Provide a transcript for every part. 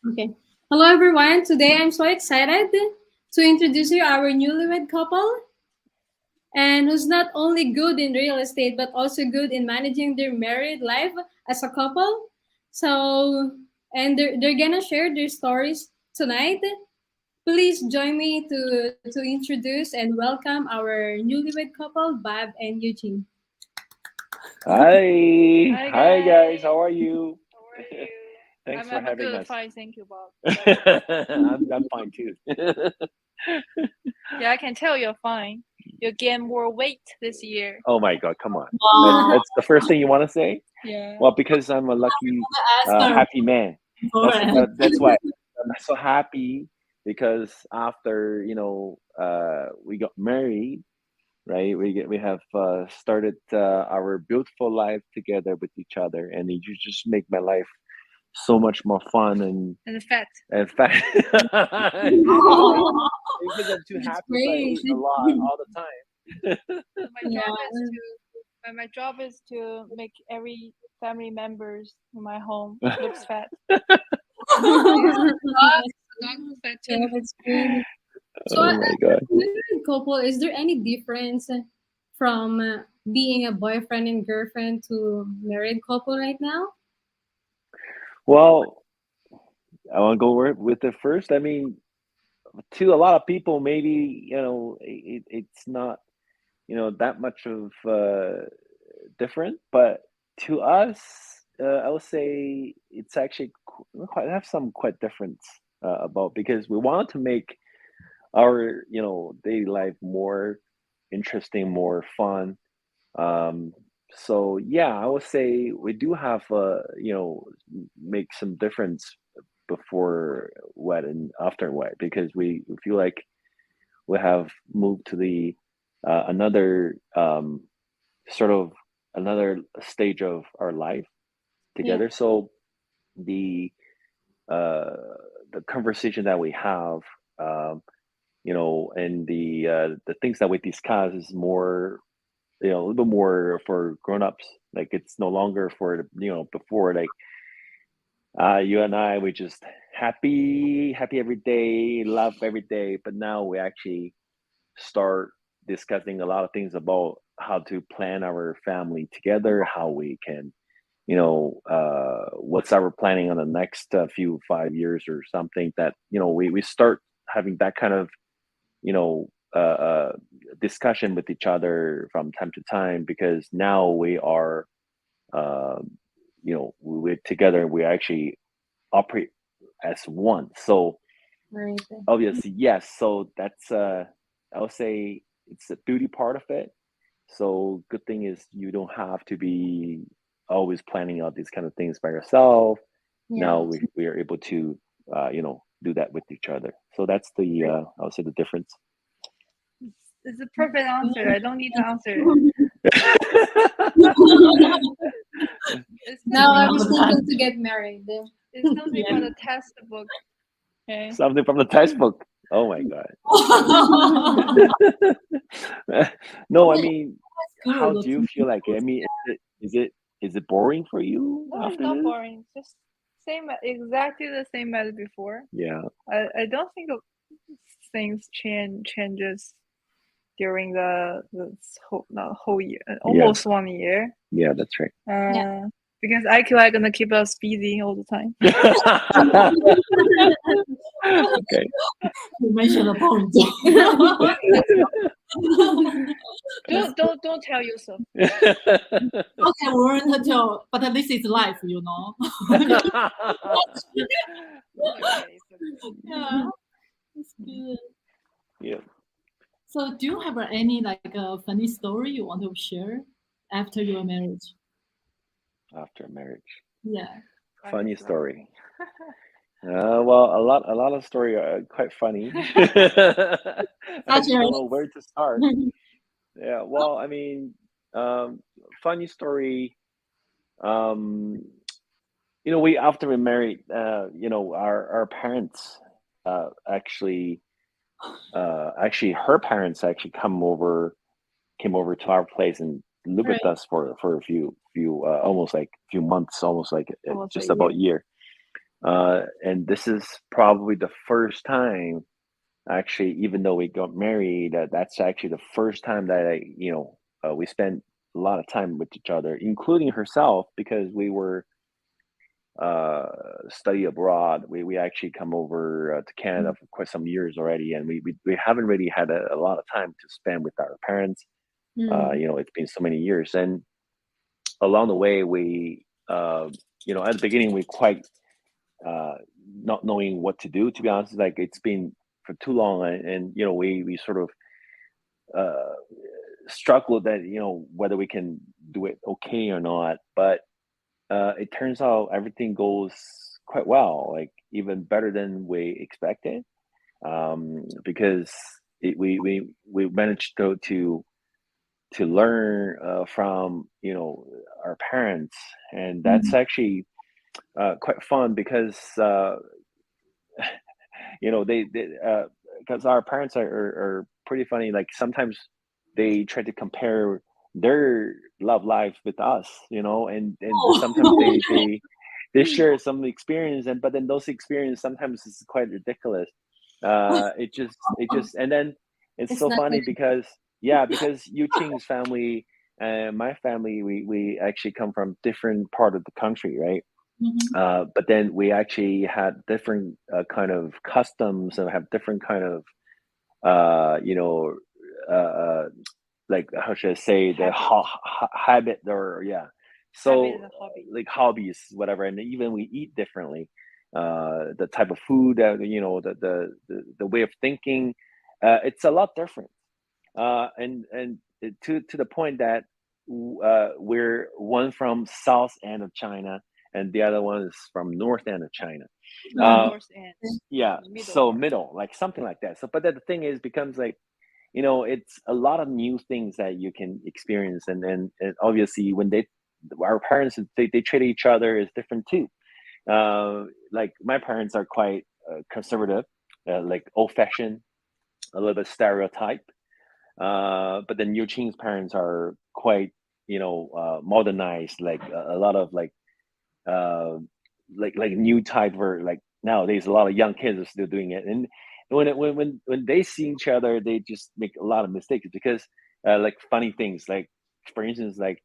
Okay. Hello, everyone. Today I'm so excited to introduce you our newlywed couple, and who's not only good in real estate but also good in managing their married life as a couple. So, and they're gonna share their stories tonight. Please join me to introduce and welcome our newlywed couple, Bob and Eugene. Hi, Hi hi guys, guys, how are you? how are you? Thanks I'm for I'm having good, us. fine, thank you, Bob. I'm fine too. Yeah, I can tell you're fine. You gained more weight this year. Oh my God, come on. Wow. That's the first thing you want to say? Yeah. Well, because I'm a lucky, Ask her happy man. for it. That's why I'm so happy because after we got married, right? We have started our beautiful life together with each other, and you just make my life so much more fun And fat. and fat. Maybe Oh, because I'm too that's happy, so I great. eat a lot all the time. So my Yeah. job is to make every family members in my home looks fat. Because dog was fat Yeah, too. that's great. So, Oh my God. married couple, is there any difference from being a boyfriend and girlfriend to married couple right now? Well, I want to go with it first. I mean, to a lot of people, maybe it's not that much of different, but to us, I would say it's actually quite have some quite difference about because we wanted to make our daily life more interesting, more fun. Um, so yeah, I would say we do have make some difference before wed and after wed because we feel like we have moved to the another sort of another stage of our life Yeah. together. So the uh, the conversation that we have, um, and the things that we discuss is more, a little bit more for grown-ups. Like it's no longer for before like you and I we just happy every day, love every day. But now we actually start discussing a lot of things about how to plan our family together, how we can what's our planning on the next few 5 years or something that we start having that kind of you know discussion with each other from time to time because now we are um, we're together, we actually operate as one. So Right. obviously yes, so that's I would say it's a beauty part of it. So good thing is you don't have to be always planning out these kind of things by yourself. Yeah. Now we are able to do that with each other. So that's the I would say the difference. It's a perfect answer. I don't need to answer. It's Now something I from was thinking to get married. it's something Yeah. from the textbook. Okay. Something from the textbook. Oh my god. No, I mean, how Good. do you feel like it? I mean, is it boring for you No, it's after not this? boring. Just exactly the same as before. Yeah, I don't think of things changes during the whole year, yeah, almost 1 year. yeah, that's right. Yeah. Because IQ gonna keep us busy all the time. Okay. You mentioned a point. Don't tell yourself. Okay, learn to tell, but this is life, you know. It's okay. Yeah, it's good. Yeah, So, do you have any like a funny story you want to share after your marriage? after marriage. Yeah. Funny Funny story. story. Well, a lot of story are quite funny. I Such just don't know where to start. a Yeah, well, I mean, um, funny story. Um, we after we married, our parents actually actually her parents actually came over to our place and lived right. with us for a few almost like few months, almost like Almost a just about year. a year. And this is probably the first time, actually, even though we got married, that's actually the first time that we spent a lot of time with each other, including herself, because we were uh, study abroad. We actually come over to Canada for quite some years already, and we haven't really had a lot of time to spend with our parents. Mm. It's been so many years, and along the way, at the beginning, we quite uh, not knowing what to do. To be honest, like it's been for too long, and we sort of uh, struggled that whether we can do it okay or not. But it turns out everything goes quite well, like even better than we expected, because we managed to learn from our parents, and that's Mm. actually quite fun because they because our parents are pretty funny. Like sometimes they try to compare their love life with us, and sometimes Oh. they share some experience, and but then those experience sometimes is quite ridiculous. It just and then it's It's so not funny good. because yeah, because Yu Qing's family and my family, we actually come from different part of the country, right? Mhm. But then we actually had different kind of customs and have different kind of uh, you know uh, uh, like how should I say the Habit. habit, or yeah, Habit so is a hobby. like hobbies, whatever, and even we eat differently. The type of food that the way of thinking, it's a lot different. To the point that we're one from south end of China and the other one is from north end of China. Uh, North end, yeah, the middle so part. middle, like something like that. So, but then the thing is, becomes like it's a lot of new things that you can experience, and obviously when our parents they treat each other is different too. Like my parents are quite conservative, like old fashioned, a little bit stereotype. But then Yu Qing's parents are quite, modernized, like a lot of uh, like new type, where like nowadays a lot of young kids are still doing it, and when they see each other, they just make a lot of mistakes because like funny things, like for instance, like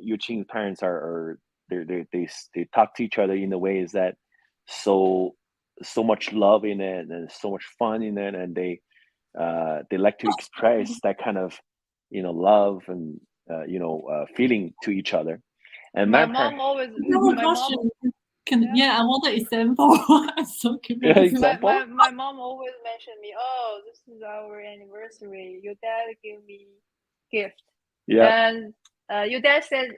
Yu Qing's parents are they talk to each other in the ways that so so much love in it and so much fun in it, and they like to express that kind of love and feeling to each other. And My my parents, mom always, I have a my mom, question. yeah, Yeah, I want an example. I'm so curious. example. my mom always mentioned me. Oh, this is our anniversary. Your dad gave me gift, Yeah, and your dad said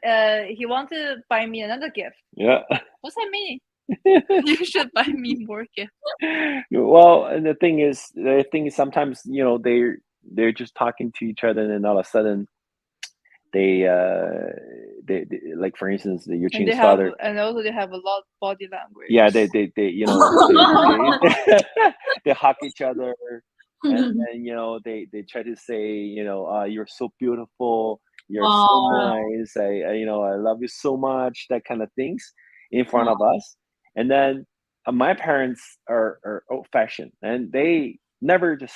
he wanted to buy me another gift. yeah. What's that mean? You should buy me more gift. Well, and the thing is sometimes they're just talking to each other, and then all of a sudden they like for instance the And they Yuchin's have, father. and also they have a lot of body Yeah, language. they hug each other, and then they try to say you're so beautiful, you're so Oh. nice, I love you so much, that kind of things in front of us. And then my parents are old fashioned, and they never just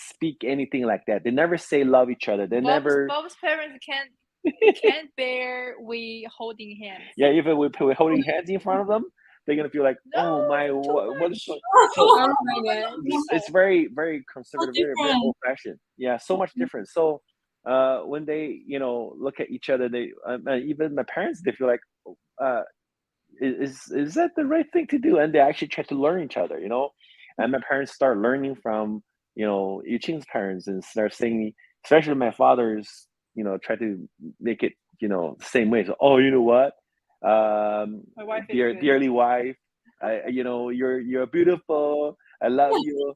speak anything like that. They never say love each other. They never. Bob's parents can't bear we holding hands. Yeah, even we're holding hands in front of them, they're gonna feel like, No, oh my, too what's much. so Oh my We're god. not it's people. very very So conservative, very very different. old fashioned. Yeah, so much different. So when they look at each other, they even my parents, they feel like, uh is that the right thing to do? And they actually try to learn each other, and my parents start learning from Yuqing's parents, and start saying, especially my father's, try to make it the same way. So, oh, you know what, My wife is dear good. dearly wife, you're beautiful, I love you.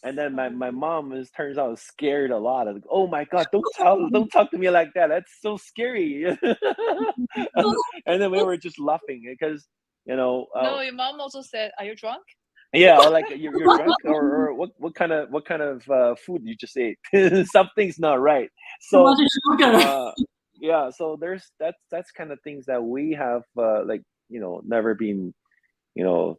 And then my mom is turns out scared a lot. Like, oh my god, don't talk to me like that. That's so scary. And then we were just laughing because you know uh, No, your mom also said, "Are you drunk?" yeah, or like you're drunk, or what kind of food you just ate. Something's not right. Too much So sugar. uh yeah, so that's kind of things that we have like never been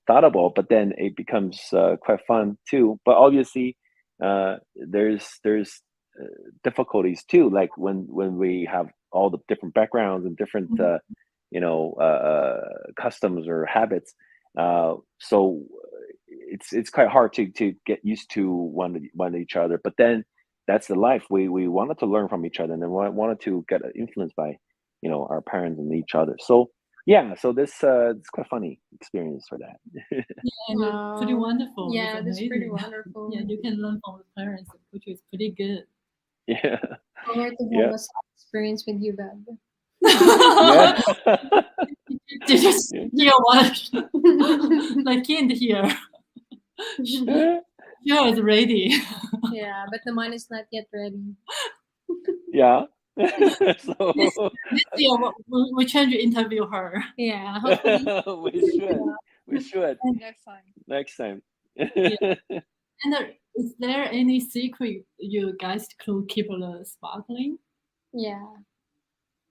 thought about, but then it becomes quite fun too. But obviously there's difficulties too, like when we have all the different backgrounds and different customs or habits. So it's quite hard to get used to one each other. But then that's the life. We wanted to learn from each other, and then wanted to get influenced by our parents and each other. So yeah, so this it's quite funny experience for that. Yeah, and it's pretty wonderful. Yeah, It's that's pretty amazing. wonderful. Yeah, you can learn from the parents, which is pretty good. Yeah, Forward to have yeah, a soft experience with you, Bob. yeah. You just Yeah. hear one like kind here. Here is ready. Yeah, but the mine is not yet ready. Yeah. This So year we try to interview her. Yeah, hopefully. we should Next time. next time. And is there any secret you guys could keep sparkling? Yeah.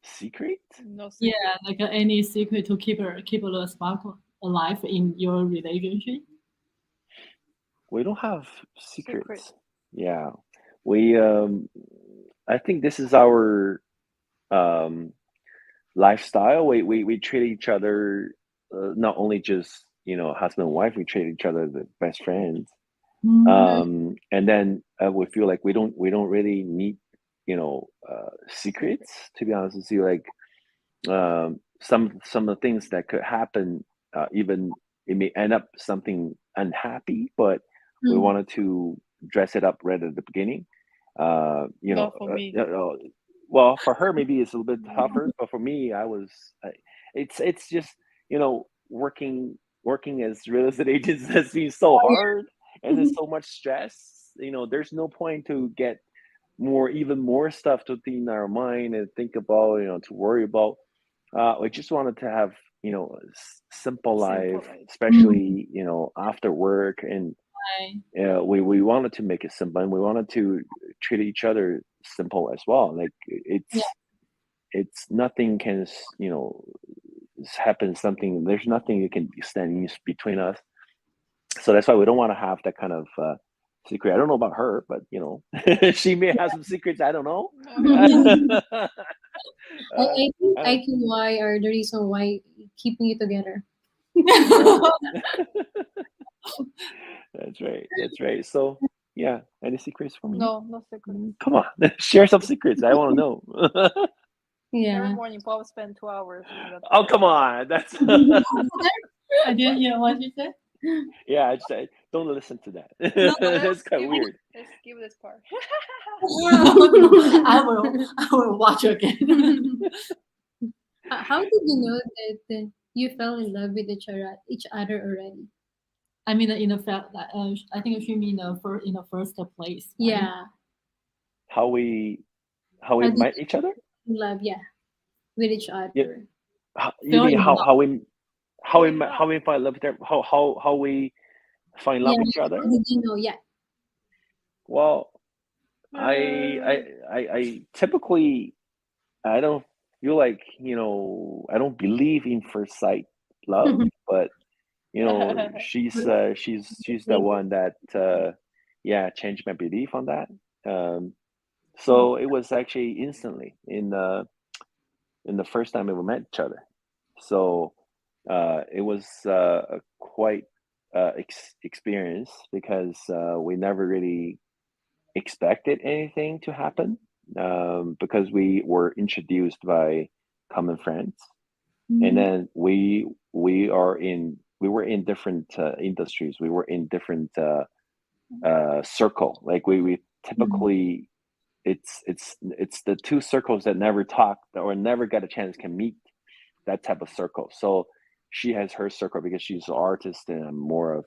Secret? No secret. Yeah, like any secret to keep the sparkle alive in your relationship? We don't have secrets. Secret. Yeah. We I think this is our lifestyle. We treat each other not only just husband and wife. We treat each other as best friends. And then we feel like we don't really need secrets, to be honest with you. Like some of the things that could happen, even it may end up something unhappy, but we wanted to dress it up right at the beginning. Not for me. Well, for her maybe it's a little bit tougher, but for me, it's just working as real estate agents has been so hard, and there's so much stress. There's no point to get even more stuff to think in our mind and think about, to worry about. We just wanted to have a simple life, life. especially after work, and Right. we wanted to make it simple, and we wanted to treat each other simple as well. Like it's nothing can happen, something, there's nothing that can stand in between us. So that's why we don't want to have that kind of secret. I don't know about her, but she may have some secrets. I don't know. I think IQY are the reason why keeping you together. That's right. That's right. So yeah, any secrets for me? No secret. Come on, share some secrets. I want to know. Every Yeah. morning, Bob spend 2 hours. Oh, come on. That's I didn't hear what you said. yeah. I just said don't listen to that. No, That's kind of weird. Let's skip this part. I will watch again. How did you know that you fell in love with each other already? I mean, in the fact that I think she mean in the first place. Right? Yeah. How we How did met each other? you love, yeah, with each other? Yeah. You Fell mean in love. how we find love there? How we find love Yeah, with each other? how did you know? Yeah. Well, I typically I don't feel like I don't believe in first sight love, but she's the one that changed my belief on that. So it was actually instantly in the first time we ever met each other. So it was a quite experience, because we never really expected anything to happen, because we were introduced by common friends, and then we were in different industries. We were in different circle. Like we typically it's the two circles that never talk or never get a chance can meet, that type of circle. So she has her circle because she's an artist, and I'm more of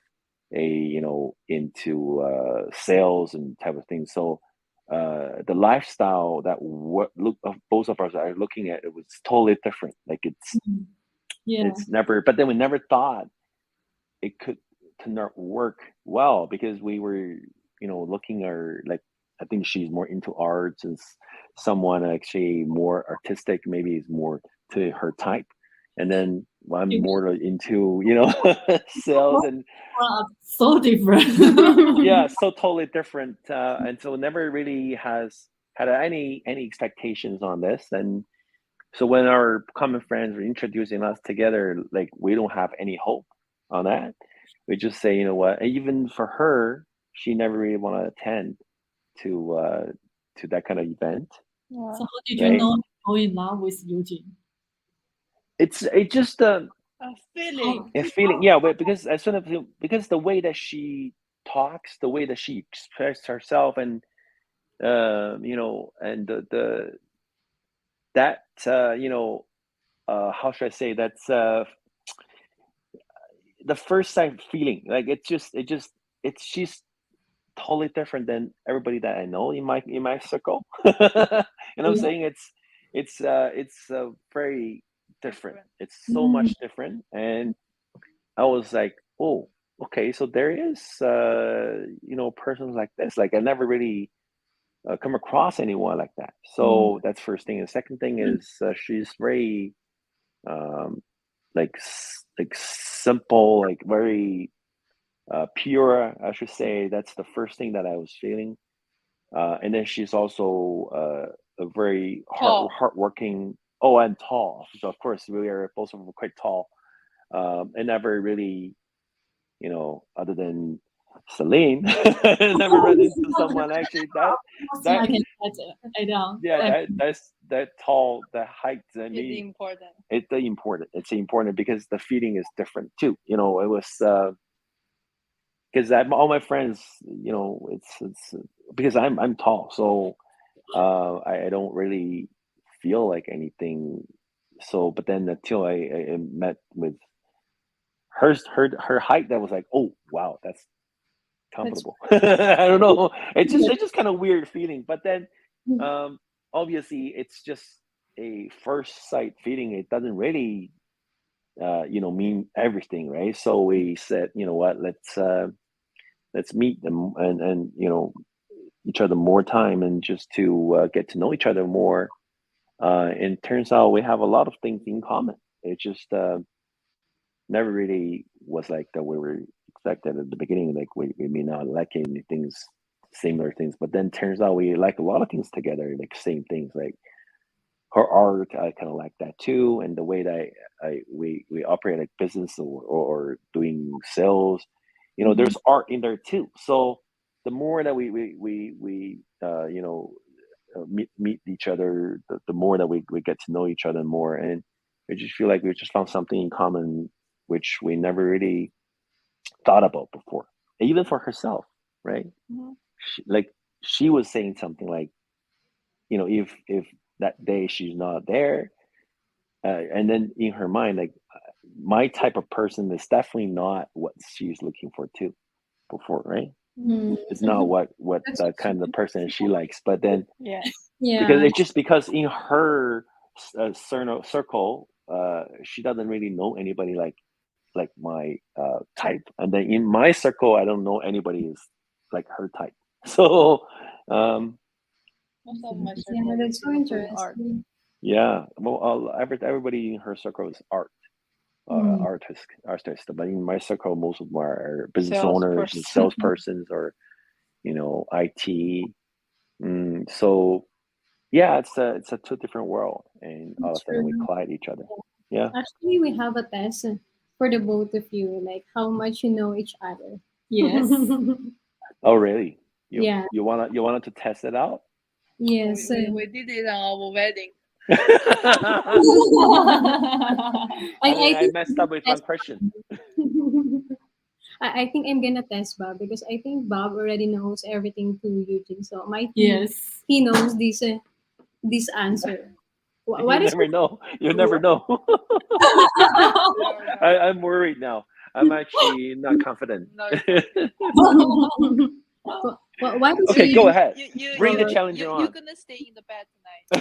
a into sales and type of thing. So the lifestyle that both of us are looking at, it was totally different. Like Yeah. it's never, but then we never thought it could not work well, because we were looking like, I think she's more into arts, and someone actually more artistic maybe is more to her type. And then I'm more into sales and So different. yeah, so totally different. And so never really has had any expectations on this. And so when our common friends were introducing us together, like we don't have any hope on that. We just say, you know what? And even for her, she never really want to attend to that kind of event. Yeah. So how did you Right. know you fall in love with Eugene? It just A feeling. a feeling, yeah. But because as soon as because the way that she talks, the way that she expresses herself, and and the that how should I say, that's the first sight feeling. Like it's she's totally different than everybody that I know in my circle. And I'm Yeah. saying it's very different. Different. It's so much different, and I was like, oh, okay, so there is persons like this. Like I never really come across anyone like that. So that's first thing. And second thing is she's very um, like simple, like very pure, I should say. That's the first thing that I was feeling. And then she's also a very Tall. hardworking. Oh, and tall. So of course we are both of them quite tall. And never really, other than Celine, never run into someone actually I that can get it down. yeah, that tall, the height. I It's mean, important. it's important. It's important because the feeling is different too. It was because all my friends, it's because I'm tall, so I don't really feel like anything. So, but then until I met with her height, that was like, oh wow, that's comfortable. I don't know. It's just kind of weird feeling. But then obviously it's just a first sight feeling. It doesn't really mean everything, right? So we said, you know what, let's meet them and each other more time, and just to get to know each other more. And turns out we have a lot of things in common. It just never really was like that we were expected at the beginning. Like we may not like any things, similar things, but then turns out we like a lot of things together, like same things. Like her art, I kind of like that too, and the way that we operate like business or doing sales, there's art in there too. So the more that we meet each other, the more that we get to know each other more, and we just feel like we just found something in common, which we never really thought about before, even for herself, right? Mm-hmm. She was saying something like, if that day she's not there, and then in her mind, like my type of person is definitely not what she's looking for too before, right? It's not what the kind of person she likes. But then Yeah. because it's just because in her circle, she doesn't really know anybody like my type, and then in my circle, I don't know anybody is like her type. So Most of my Yeah, circle that's is so doing art. interesting. yeah, well, everybody in her circle is artist. But in my circle, most of them are business owners, and salespersons, or IT. So yeah, it's a two different world, and all of a sudden we True. collide each other. Yeah. Actually, we have a test for the both of you, like how much you know each other. Yes. Oh, really? Yeah. You wanted to test it out? Yes. We did it on our wedding. I messed up with one question. I think I'm gonna test Bob because I think Bob already knows everything to Eugene. So might Yes. he knows this answer. You What is never know. You never know. I'm worried now. I'm actually not confident. No, what is Okay, go ahead. you, Bring the you, challenger you're on. gonna stay in the bed tonight.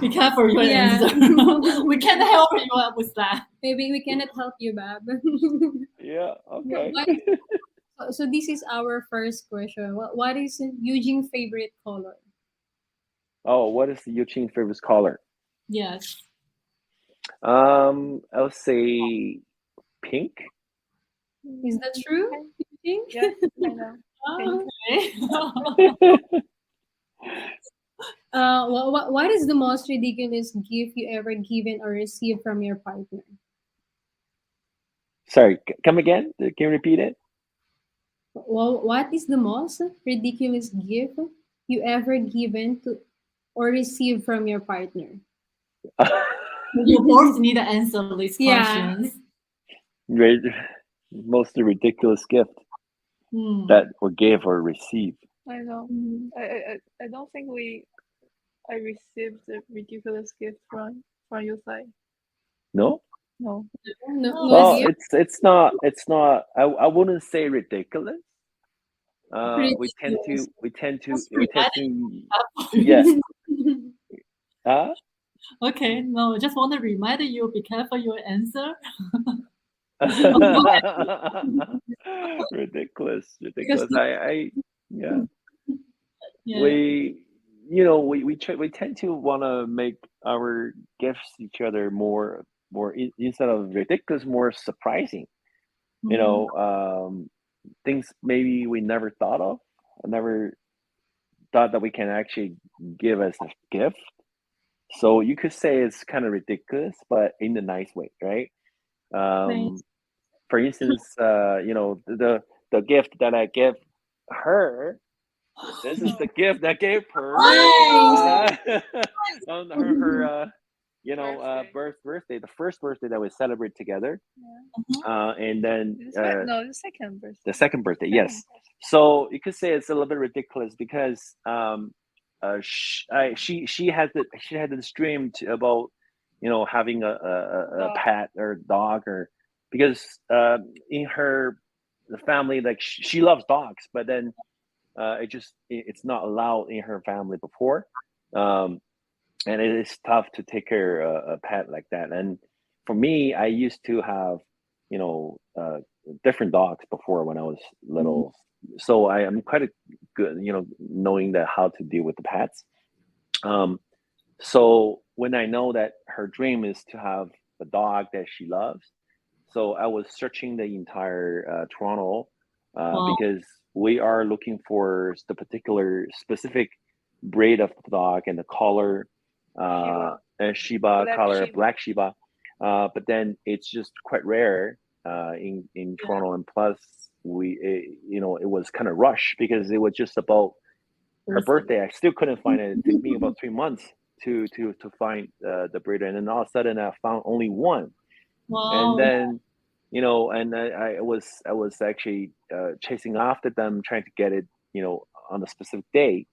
Be careful your Yeah. answer. We can't help you with that. Maybe we cannot help you, Bob. Yeah. Okay. So this is our first question. What is Eugene's favorite color? Oh, what is the Yuqing favorite color? Yes. I'll say pink. Is that true? You think? Yeah, I know. Okay. What is the most ridiculous gift you ever given or received from your partner? Sorry, come again? Can you repeat it? Well, what is the most ridiculous gift you ever given to or received from your partner? You both need to answer these Yeah. questions. Right. Most ridiculous gift Hmm. that we gave or received. I know. Mhm. I don't think I received a ridiculous gift from your side. No. No. No, Oh, no Well, gift. it's not. I wouldn't say ridiculous. Ridiculous. just We tend reminded to yeah. you. Huh? Okay, no, just want to remind you, be careful your answer. Ridiculous, Because ridiculous. I yeah. yeah. We tend to want to make our gifts each other instead of ridiculous, more surprising. You Mhm. know, things maybe we never thought of, never thought that we can actually give as a gift. So you could say it's kind of ridiculous, but in a nice way, right? Nice. For instance, the gift that I give her. This is the gift I gave her Nice. on her birthday, the first birthday that we celebrate together, Yeah. and then No, the second birthday. the second birthday. Second Yes, so you could say it's a little bit ridiculous because she had this dream about having a Dog. pet or dog or because in her the family like she loves dogs, but then it's not allowed in her family before, um, and it is tough to take care of a pet like that. And for me, I used to have you know uh, different dogs before when I was little, so I am quite a good knowing that how to deal with the pets. Um, so when I know that her dream is to have a dog that she loves, so I was searching the entire Toronto Wow. because we are looking for the particular specific breed of the dog and the color, Shiba. and Shiba Black color, Shiba. black Shiba. But then it's just quite rare in Yeah. Toronto, and plus it was kind of rushed because it was just about her birthday. I still couldn't find it. It took me about 3 months to find the breeder, and then all of a sudden I found only one. And Wow. then and I was actually chasing after them, trying to get it on a specific day.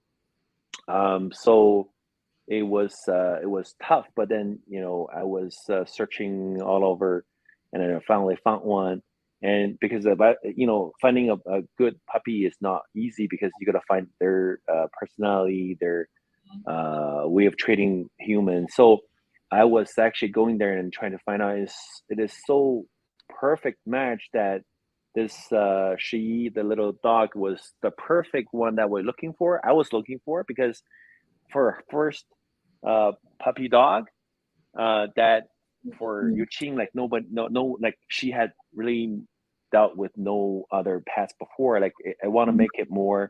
So it was tough, but then I was searching all over, and then I finally found one. And because of finding a good puppy is not easy because you got to find their personality, their way of treating humans. So I was actually going there and trying to find out it is so perfect match that this the little dog was the perfect one that we're looking for. I was looking for because for a first uh, puppy dog that for Yuqing, like nobody no like she had really dealt with no other pets before. Like I want to make it more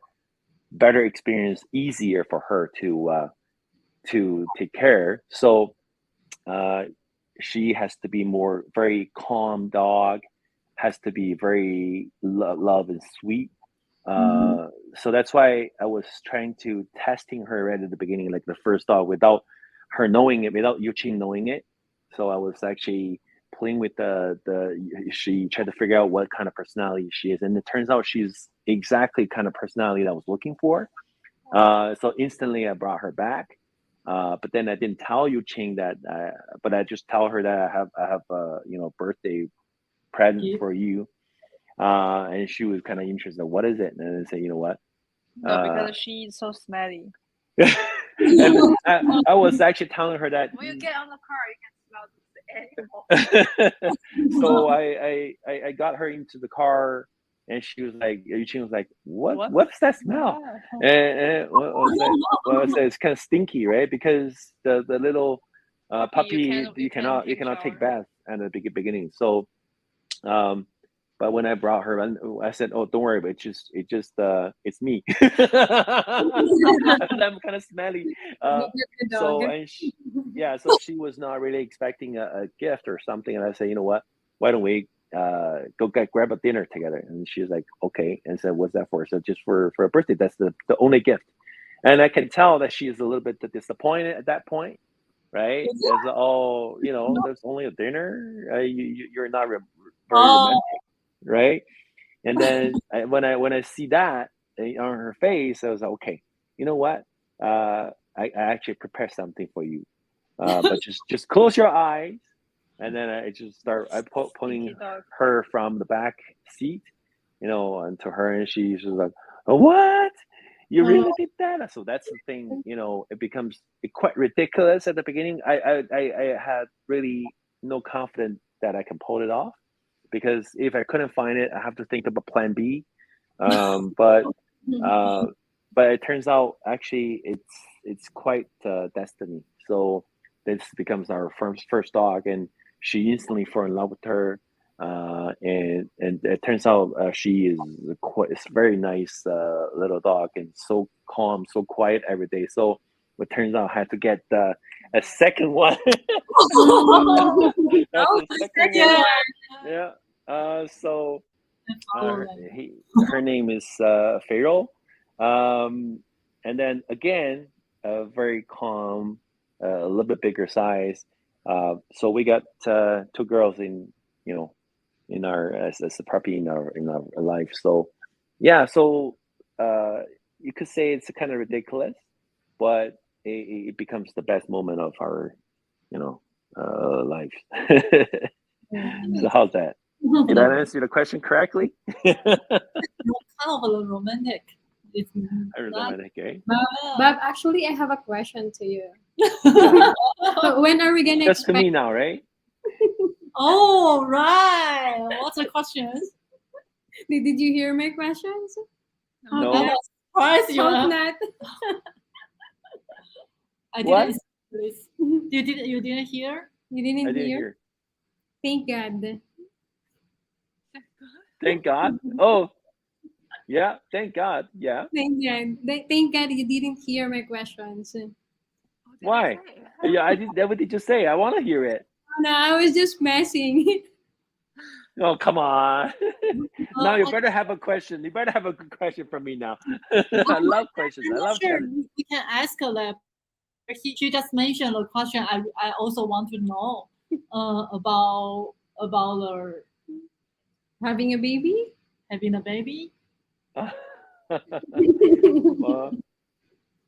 better experience, easier for her to take care. So uh, she has to be more very calm dog, has to be very love and sweet. Mhm. So that's why I was trying to testing her right at the beginning, like the first dog, without her knowing it, without Yuqing knowing it. So I was actually playing with she tried to figure out what kind of personality she is, and it turns out she's exactly kind of personality that I was looking for. So instantly I brought her back. But then I didn't tell Yu Ching that, but I just tell her that I have a birthday present Yeah. for you. And she was kind of interested. What is it? And I said, you know what? No, because she's so smelly. And I was actually telling her that. When you get on the car, you can smell the animal. So I got her into the car, and she was like, she was like, What? what's that smell? Yeah. And what was that? Well, I said it's kind of stinky, right? Because the little puppy you can cannot take take shower. baths at the beginning. So but when I brought her, I said, "Oh, don't worry, but it's me. I'm kind of smelly." The dog. So yeah, so she was not really expecting a gift or something, and I said, "You know what? Why don't we go grab a dinner together?" And she was like, "Okay," and said, "What's that for?" So just for a birthday. That's the only gift. And I can tell that she is a little bit disappointed at that point, right? As oh, there's only a dinner. You're not very Oh, romantic, right? And then when I see that on her face, I was like, okay, you know what? I actually prepare something for you, but just close your eyes, and then I just start pulling Stinky dog. her from the back seat, onto her, and she's just like, oh, what? You really did that? So that's the thing, it becomes quite ridiculous at the beginning. I had really no confidence that I can pull it off, because if I couldn't find it, I have to think of a plan B. But it turns out actually it's quite destiny. So this becomes our first dog, and she instantly fell in love with her. And it turns out she is it's very nice little dog, and so calm, so quiet every day. So it turns out I had to get a second one. That's Oh, the the second second one. one. Yeah. So follow her, that. her name is Farrell. And then again, very calm, a little bit bigger size. So we got two girls in our as a puppy in our life. So yeah, so you could say it's kind of ridiculous, but it becomes the best moment of our life. So how's that? Did I answer the question correctly? Kind of a romantic. It's not. Romantic, eh? Bob, actually, I have a question to you. But when are we gonna That's to expect? me now, right? Oh, right. What's the question? Did you hear my questions? No. I was surprised you Hope are. not. I What? didn't. You didn't hear? You didn't I didn't hear? hear. Thank God. Thank God. Oh, yeah. Thank God. Yeah. Thank God. Thank God you didn't hear my questions. Why? Yeah, I did. What did you say? I want to hear it. No, I was just messing. Oh, come on. Now you I- better have a question. You better have a good question for me now. I love questions. I'm I not love sure challenges. we can ask her that. She just mentioned a question. I also want to know about her Having a baby? having a baby. Well,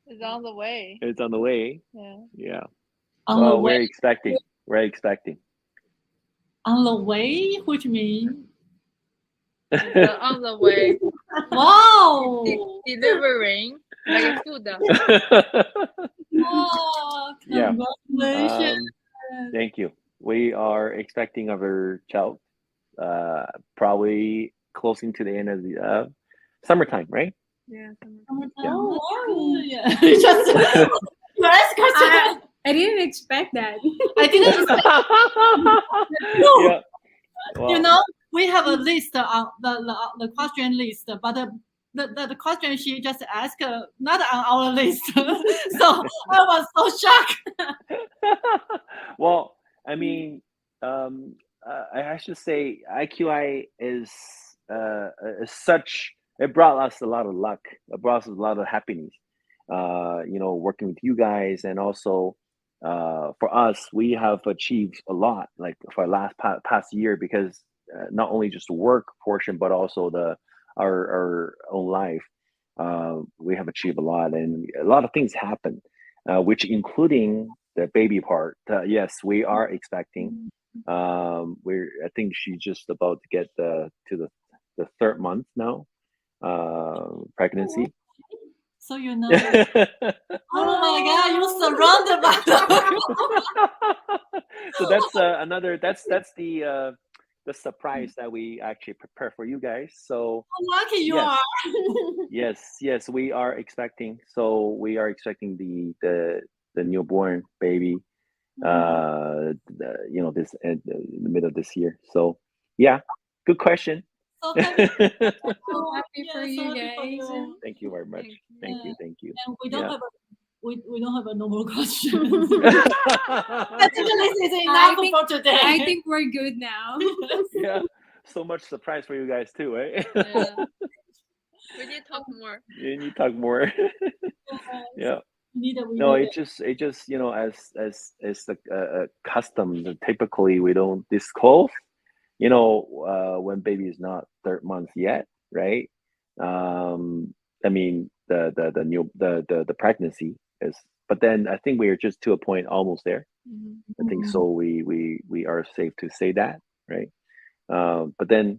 It's on the way. it's on the way. Yeah. Yeah. On the Well, way. we're expecting. We're expecting. On the way, which means On the way. wow. Delivering like a food. Oh, Yeah. congratulations. Thank you. We are expecting our child, probably closing to the end of the summertime, right? Yeah. Yeah. Oh, wow. Yeah. Just last question. I didn't expect that. I didn't expect. Yeah. You Well, know, we have a list on the question list, but the question she just asked not on our list. So I was so shocked. well, I mean, I should say IQI is such. It brought us a lot of luck. It brought us a lot of happiness. Working with you guys, and also for us, we have achieved a lot. Like for our past year, because not only just the work portion, but also our own life. We have achieved a lot, and a lot of things happen, which including the baby part. Yes, we are expecting. I think she's just about to get to the third month now, pregnancy. So you know. Oh my God! You're surrounded by the. So that's another. That's the surprise that we actually prepare for you guys. So How lucky you yes. are. Yes, we are expecting. So we are expecting the newborn baby, this in the middle of this year. So yeah, good question. So happy, So happy for you so happy for guys. you. Thank you very much. Thank you. Thank you. And we don't Yeah. have we don't have a normal question. I Yeah. think this is I enough think- for today. I think we're good now. So much surprise for you guys too, eh? Yeah. We need to talk more. You need to talk more. Yeah. We No, need it just as the custom. Typically, we don't disclose. When baby is not third month yet, right? I mean, the pregnancy is, but then I think we are just to a point almost there. I think so. We are safe to say that, right? But then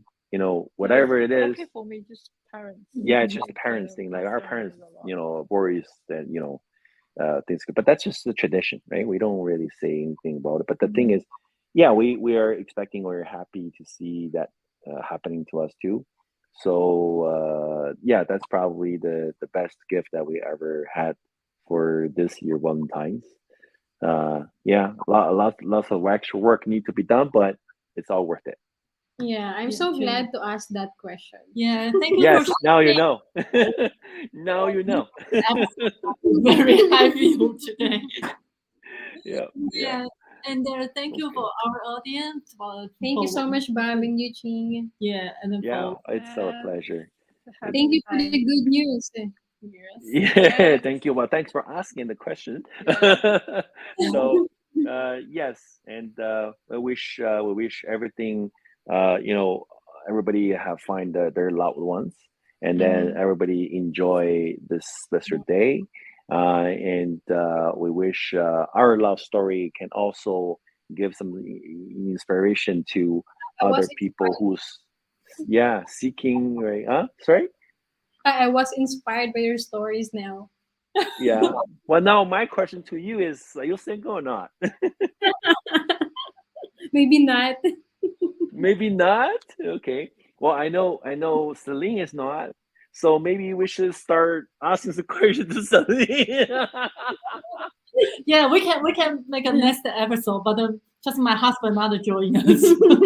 whatever it is, Okay for me, just parents. yeah, it's just the parents thing. Like our parents, worries that things, but that's just the tradition, right? We don't really say anything about it. But the thing is, yeah, we are expecting, we're happy to see that happening to us too. So yeah, that's probably the best gift that we ever had for this year Valentine's. Yeah, lots of extra work need to be done, but it's all worth it. Yeah, I'm so true. glad to ask that question. Yeah, thank you Yes, for now you know. Now you know. very happy today. Yeah. Yeah. And thank you Okay. for our audience. Thank you so much, Bob and Yuqing. Yeah, and then Yeah, for it's a pleasure. Thank you for the good news. Yes. Yeah, thank you. Well, thanks for asking the question. So, yes, and we wish everything, everybody have find their loved ones, and then everybody enjoy this special day. And we wish our love story can also give some inspiration to I was other people who's seeking, right? Sorry. I was inspired by your stories now. Yeah. Well, now my question to you is: are you single or not? Maybe not. Maybe not. Okay. Well, I know Celine is not. So maybe we should start asking some questions to Celine. yeah, we can make a next episode, but just my husband not join us.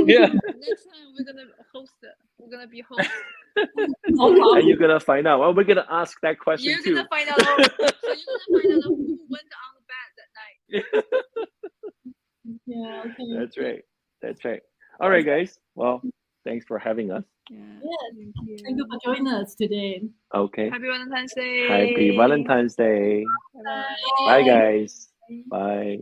Yeah. Next time we're gonna host it. We're gonna be host. No And problem. you're gonna find out. Well, we're gonna ask that question You're too. gonna find out. So you're gonna find out who went on the bed that night. Yeah, okay. That's right. That's right. All right, guys. Well, thanks for having us. Yeah. Thank you for joining us today. Okay. Happy Valentine's Day. Happy Valentine's Day. Bye. Bye, guys. Bye.